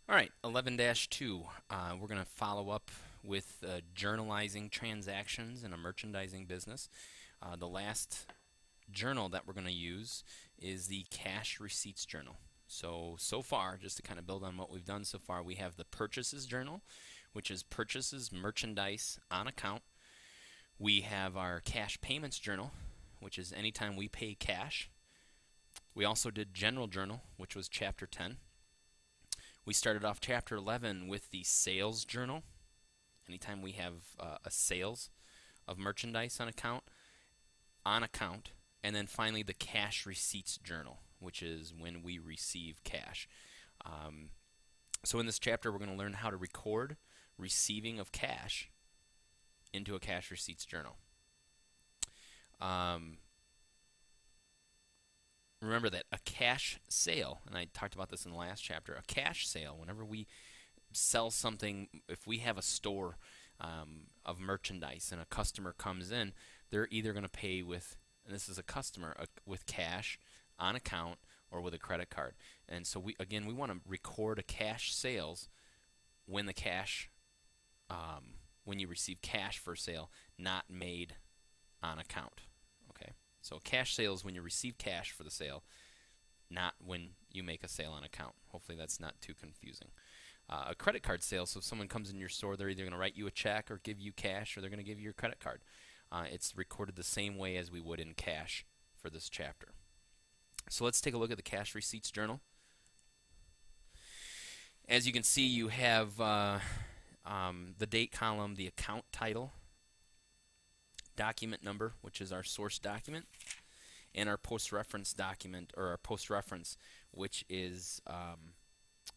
All right, 11-2. We're going to follow up with journalizing transactions in a merchandising business. The last journal that we're going to use is the cash receipts journal. So far, just to kind of build on what we've done so far, we have the purchases journal, which is purchases merchandise on account. We have our cash payments journal, which is anytime we pay cash. We also did general journal, which was chapter 10. We started off chapter 11 with the sales journal. Anytime we have a sales of merchandise on account, and then finally the cash receipts journal, which is when we receive cash. So in this chapter, we're going to learn how to record receiving of cash into a cash receipts journal. Remember that a cash sale, and I talked about this in the last chapter, a cash sale, whenever we sell something, if we have a store of merchandise and a customer comes in, they're either going to pay with, and this is a customer, with cash on account or with a credit card. And so we want to record a cash sales when the cash, when you receive cash for sale, not made on account. Okay, so cash sales when you receive cash for the sale, not when you make a sale on account. Hopefully that's not too confusing. A credit card sale, so if someone comes in your store, they're either going to write you a check or give you cash, or they're going to give you your credit card. It's recorded the same way as we would in cash for this chapter. So let's take a look at the cash receipts journal. As you can see, you have the date column, the account title, document number, which is our source document, and our post-reference document, or our post-reference, which is,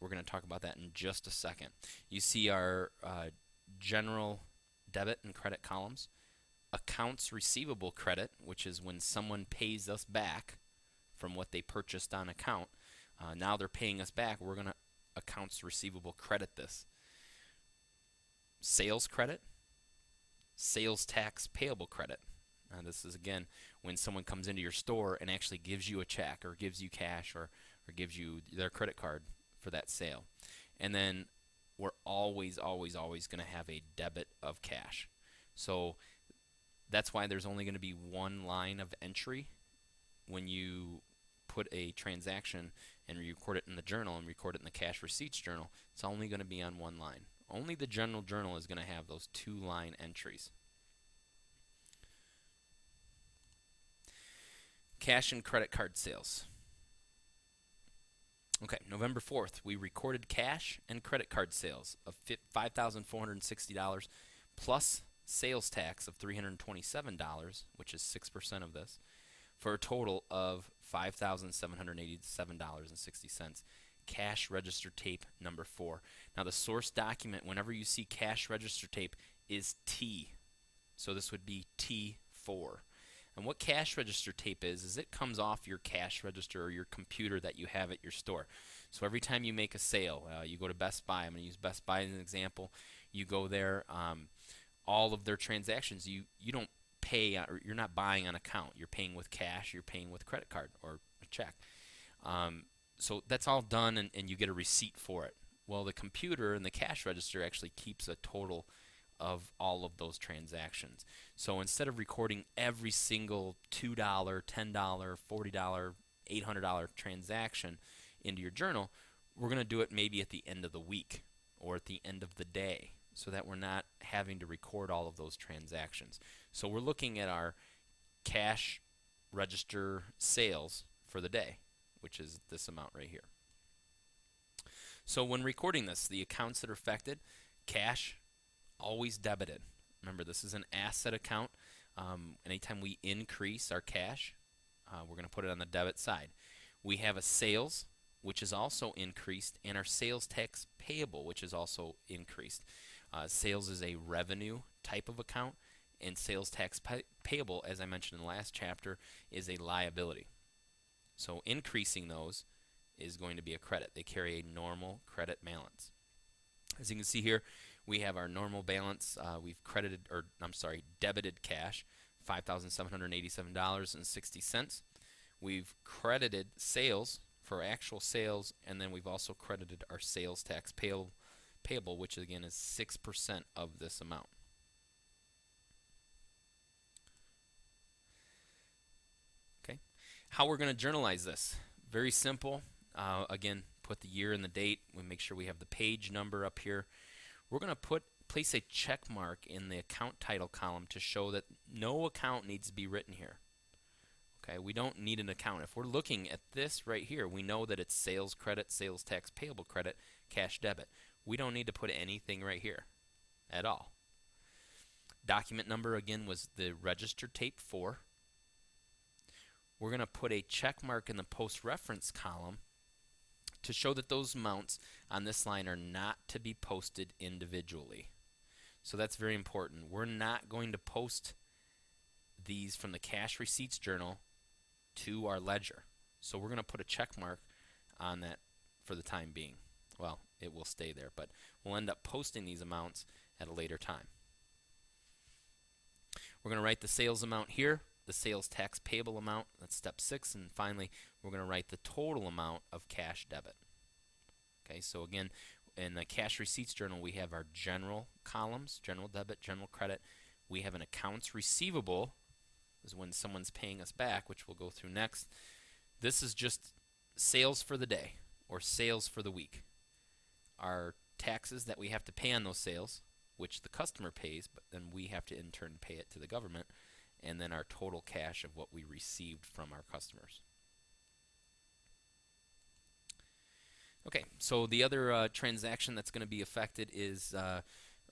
we're going to talk about that in just a second. You see our general debit and credit columns, accounts receivable credit, which is when someone pays us back from what they purchased on account. Now they're paying us back. We're going to accounts receivable credit this. Sales credit, sales tax payable credit. This is, again, when someone comes into your store and actually gives you a check or gives you cash or gives you their credit card for that sale. And then we're always going to have a debit of cash. So that's why there's only going to be one line of entry when you put a transaction and record it in the journal and record it in the cash receipts journal. It's only going to be on one line. Only the general journal is going to have those two-line entries. Cash and credit card sales. Okay, November 4th, we recorded cash and credit card sales of $5,460 plus sales tax of $327, which is 6% of this, for a total of $5,787.60. Cash register tape number 4. Now the source document, whenever you see cash register tape, is T. So this would be T4. And what cash register tape is it comes off your cash register or your computer that you have at your store. So every time you make a sale, you go to Best Buy. I'm going to use Best Buy as an example. You go there, all of their transactions, you don't pay, or you're not buying on account. You're paying with cash. You're paying with credit card or a check. So that's all done, and you get a receipt for it. Well, the computer and the cash register actually keeps a total of all of those transactions. So instead of recording every single $2, $10, $40, $800 transaction into your journal, we're going to do it maybe at the end of the week or at the end of the day, so that we're not having to record all of those transactions. So we're looking at our cash register sales for the day, which is this amount right here. So when recording this, the accounts that are affected, cash, always debited. Remember, this is an asset account. Anytime we increase our cash, we're going to put it on the debit side. We have a sales, which is also increased, and our sales tax payable, which is also increased. Sales is a revenue type of account, and sales tax payable, as I mentioned in the last chapter, is a liability. So increasing those is going to be a credit. They carry a normal credit balance. As you can see here, we have our normal balance. We've debited cash, $5,787.60. We've credited sales for actual sales, and then we've also credited our sales tax payable, which again is 6% of this amount. Okay, how we're going to journalize this? Very simple. Again, put the year and the date. We make sure we have the page number up here. We're going to place a check mark in the account title column to show that no account needs to be written here. Okay, we don't need an account. If we're looking at this right here, we know that it's sales credit, sales tax payable credit, cash debit. We don't need to put anything right here at all. Document number again was the registered tape 4. We're going to put a check mark in the post reference column to show that those amounts on this line are not to be posted individually. So that's very important. We're not going to post these from the cash receipts journal to our ledger. So we're going to put a check mark on that for the time being. Well, it will stay there, but we'll end up posting these amounts at a later time. We're going to write the sales amount here, the sales tax payable amount, that's step 6, and finally we're going to write the total amount of cash debit. Okay, so again, in the cash receipts journal we have our general columns, general debit, general credit. We have an accounts receivable, is when someone's paying us back, which we'll go through next. This is just sales for the day or sales for the week. Our taxes that we have to pay on those sales, which the customer pays, but then we have to in turn pay it to the government, and then our total cash of what we received from our customers. Okay, so the other transaction that's going to be affected is,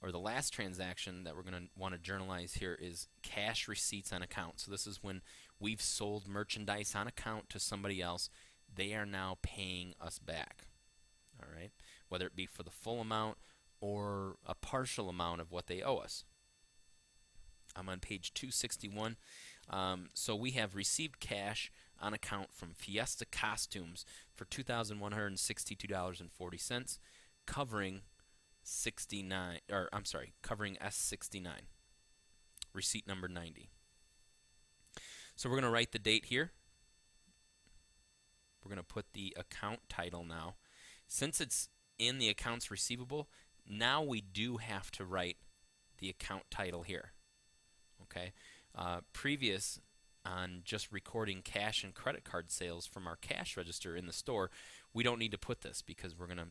or the last transaction that we're going to want to journalize here is cash receipts on account. So this is when we've sold merchandise on account to somebody else. They are now paying us back. All right, whether it be for the full amount or a partial amount of what they owe us. I'm on page 261. So we have received cash on account from Fiesta Costumes for $2,162.40, covering covering S69, receipt number 90. So we're going to write the date here. We're going to put the account title now. Since it's in the accounts receivable, now we do have to write the account title here. Okay. Previous on just recording cash and credit card sales from our cash register in the store, we don't need to put this because we're going to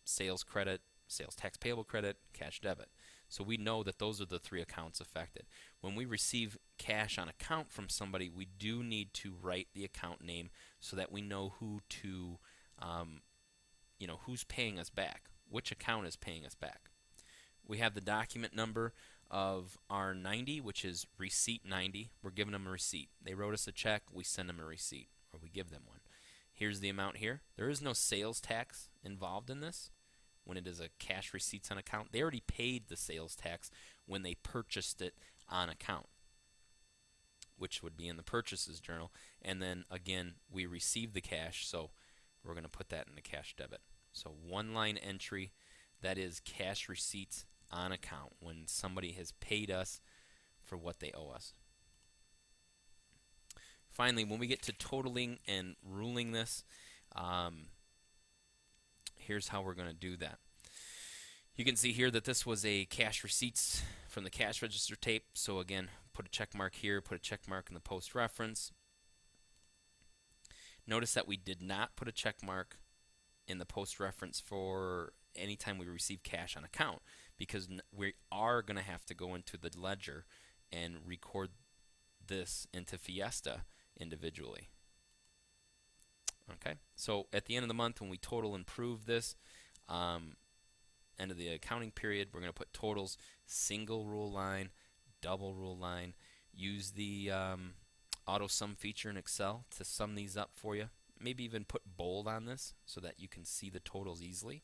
sales credit, sales tax payable credit, cash debit. So we know that those are the 3 accounts affected. When we receive cash on account from somebody, we do need to write the account name so that we know who to, who's paying us back, which account is paying us back. We have the document number of our 90, which is receipt 90. We're giving them a receipt. They wrote us a check, we send them a receipt, or we give them one. Here's the amount here. There is no sales tax involved in this when it is a cash receipts on account. They already paid the sales tax when they purchased it on account, which would be in the purchases journal. And then again, we receive the cash, so we're going to put that in the cash debit. So one line entry, that is cash receipts on account when somebody has paid us for what they owe us. Finally, when we get to totaling and ruling this, here's how we're going to do that. You can see here that this was a cash receipts from the cash register tape. So again, put a check mark here, put a check mark in the post reference. Notice that we did not put a check mark in the post reference for any time we receive cash on account, because we are going to have to go into the ledger and record this into Fiesta individually. Okay, so at the end of the month, when we total and prove this, end of the accounting period, we're going to put totals, single rule line, double rule line. Use the auto sum feature in Excel to sum these up for you. Maybe even put bold on this so that you can see the totals easily.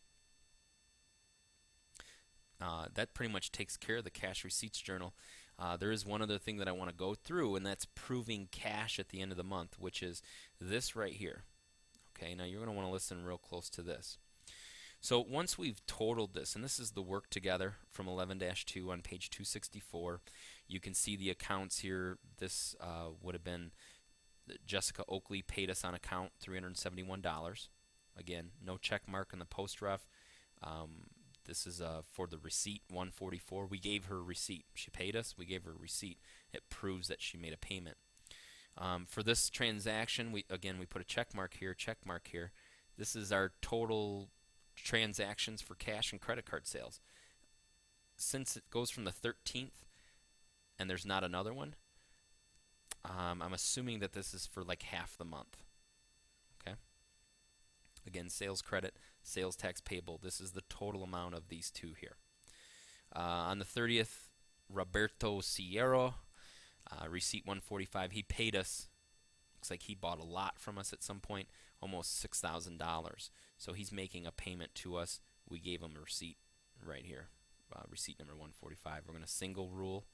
That pretty much takes care of the cash receipts journal. There is one other thing that I want to go through, and that's proving cash at the end of the month, which is this right here. Okay, now you're going to want to listen real close to this. So once we've totaled this, and this is the work together from 11-2 on page 264, you can see the accounts here. This would have been Jessica Oakley paid us on account $371. Again, no check mark in the post ref. This is for the receipt 144. We gave her a receipt. She paid us. We gave her a receipt. It proves that she made a payment. For this transaction, we put a check mark here, check mark here. This is our total transactions for cash and credit card sales. Since it goes from the 13th and there's not another one, I'm assuming that this is for like half the month. Okay. Again, sales credit, sales tax payable. This is the total amount of these two here. On the 30th, Roberto Sierra, receipt 145. He paid us. Looks like he bought a lot from us at some point, almost $6,000. So he's making a payment to us. We gave him a receipt right here, receipt number 145. We're going to single rule,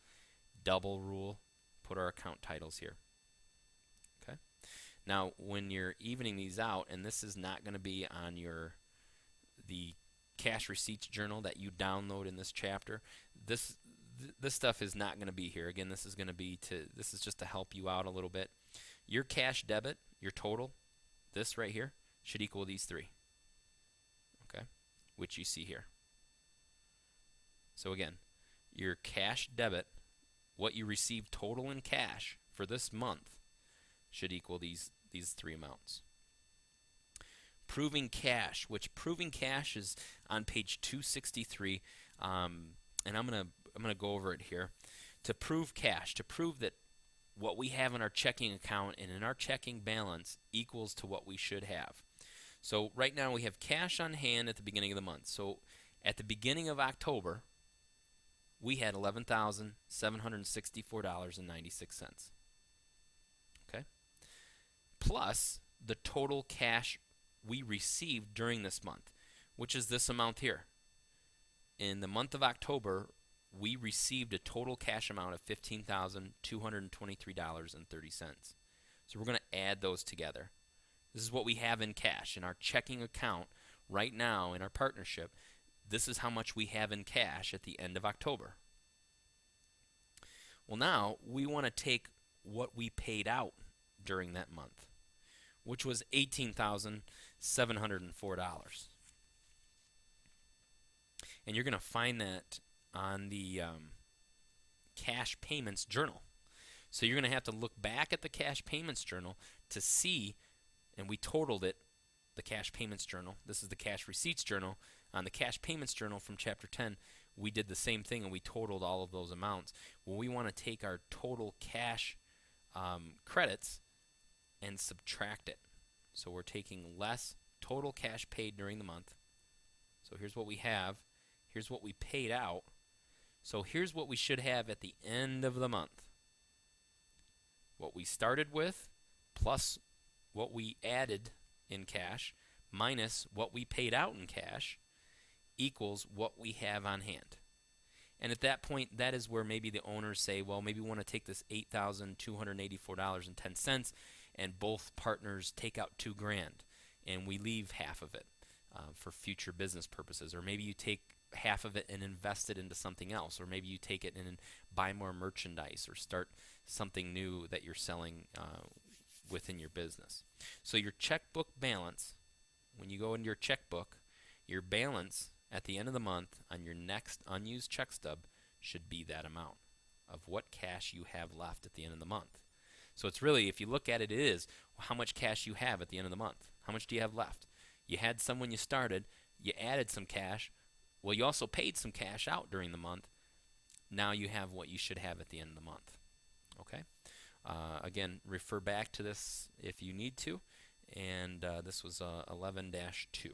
double rule, put our account titles here. Okay. Now, when you're evening these out, and this is not going to be on the cash receipts journal that you download in this chapter, this stuff is not going to be here. Again, this is just to help you out a little bit. Your cash debit, your total, this right here, should equal these three. Okay, which you see here. So again, your cash debit, what you received total in cash for this month, should equal these three amounts. Proving cash, which proving cash is on page 263, and I'm gonna go over it here. To prove cash, to prove that what we have in our checking account and in our checking balance equals to what we should have. So right now we have cash on hand at the beginning of the month. So at the beginning of October, we had $11,764.96. Okay? Plus the total cash we received during this month, which is this amount here. In the month of October, we received a total cash amount of $15,223.30. So we're going to add those together. This is what we have in cash in our checking account right now in our partnership. This is how much we have in cash at the end of October. Well, now we want to take what we paid out during that month, which was $18,704. And you're going to find that on the cash payments journal. So you're going to have to look back at the cash payments journal to see, and we totaled it, the cash payments journal. This is the cash receipts journal. On the cash payments journal from chapter 10, we did the same thing and we totaled all of those amounts. Well, we want to take our total cash credits and subtract it. So we're taking less total cash paid during the month. So here's what we have. Here's what we paid out. So here's what we should have at the end of the month. What we started with plus what we added in cash minus what we paid out in cash equals what we have on hand. And at that point, that is where maybe the owners say, well, maybe we want to take this $8,284.10 and both partners take out $2,000 and we leave half of it for future business purposes. Or maybe you take half of it and invest it into something else. Or maybe you take it and buy more merchandise or start something new that you're selling within your business. So your checkbook balance, when you go into your checkbook, your balance at the end of the month on your next unused check stub should be that amount of what cash you have left at the end of the month. So it's really, if you look at it, it is how much cash you have at the end of the month. How much do you have left? You had some when you started. You added some cash. Well, you also paid some cash out during the month. Now you have what you should have at the end of the month. Okay? Again, refer back to this if you need to. And this was 11-2.